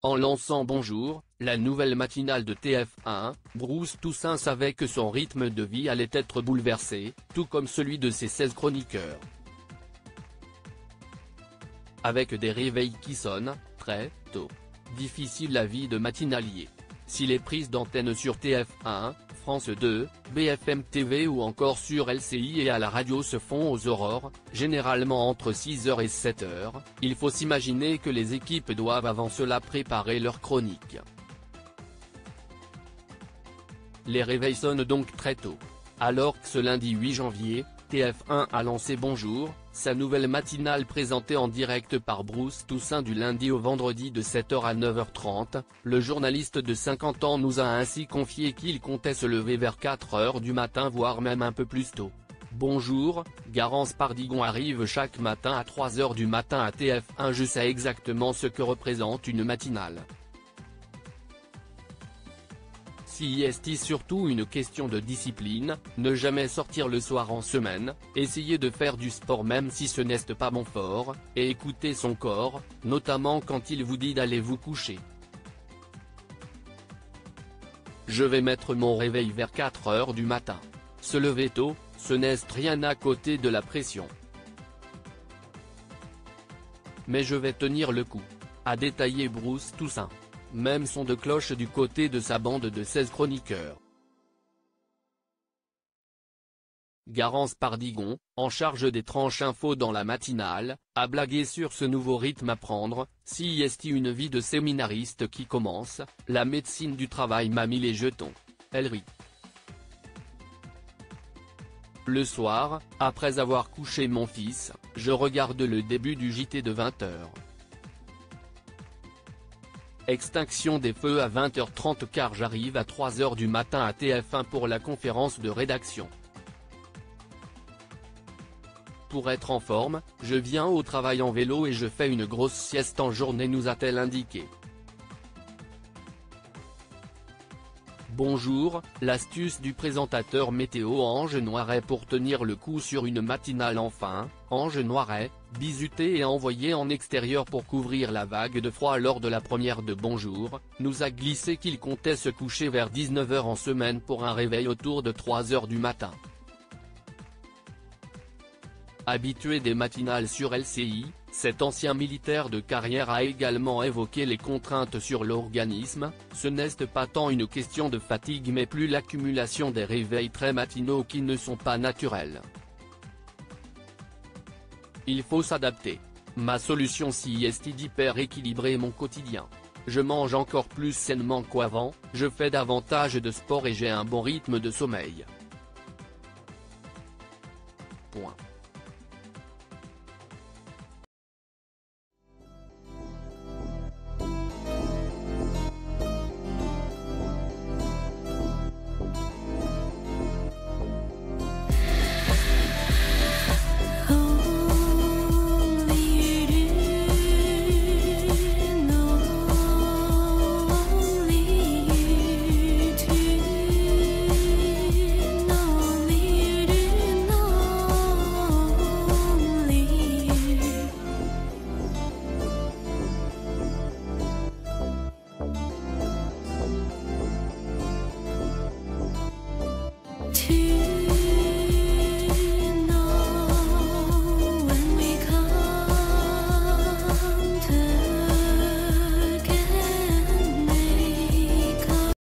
En lançant Bonjour, la nouvelle matinale de TF1, Bruce Toussaint savait que son rythme de vie allait être bouleversé, tout comme celui de ses 16 chroniqueurs. Avec des réveils qui sonnent, très tôt. Difficile la vie de matinalier. Si les prises d'antenne sur TF1, France 2, BFM TV ou encore sur LCI et à la radio se font aux aurores, généralement entre 6h et 7h, il faut s'imaginer que les équipes doivent avant cela préparer leurs chroniques. Les réveils sonnent donc très tôt. Alors que ce lundi 8 janvier, TF1 a lancé Bonjour, sa nouvelle matinale présentée en direct par Bruce Toussaint du lundi au vendredi de 7h à 9h30, le journaliste de 50 ans nous a ainsi confié qu'il comptait se lever vers 4h du matin voire même un peu plus tôt. Bonjour, Garance Pardigon arrive chaque matin à 3h du matin à TF1. Je sais exactement ce que représente une matinale. Si est surtout une question de discipline, ne jamais sortir le soir en semaine, essayer de faire du sport même si ce n'est pas bon fort, et écouter son corps, notamment quand il vous dit d'aller vous coucher. Je vais mettre mon réveil vers 4h du matin. Se lever tôt, ce n'est rien à côté de la pression. Mais je vais tenir le coup, a détaillé Bruce Toussaint. Même son de cloche du côté de sa bande de 16 chroniqueurs. Garance Pardigon, en charge des tranches info dans la matinale, a blagué sur ce nouveau rythme à prendre. Si est une vie de séminariste qui commence, la médecine du travail m'a mis les jetons. Elle rit. Le soir, après avoir couché mon fils, je regarde le début du JT de 20h. Extinction des feux à 20h30 car j'arrive à 3h du matin à TF1 pour la conférence de rédaction. Pour être en forme, je viens au travail en vélo et je fais une grosse sieste en journée, nous a-t-elle indiqué. Bonjour, l'astuce du présentateur météo Ange Noiret pour tenir le coup sur une matinale. Enfin, Ange Noiret, bizuté et envoyé en extérieur pour couvrir la vague de froid lors de la première de Bonjour, nous a glissé qu'il comptait se coucher vers 19h en semaine pour un réveil autour de 3h du matin. Habitué des matinales sur LCI, cet ancien militaire de carrière a également évoqué les contraintes sur l'organisme. Ce n'est pas tant une question de fatigue mais plus l'accumulation des réveils très matinaux qui ne sont pas naturels. Il faut s'adapter. Ma solution si est d'hyper-équilibrer mon quotidien. Je mange encore plus sainement qu'avant, je fais davantage de sport et j'ai un bon rythme de sommeil. Point.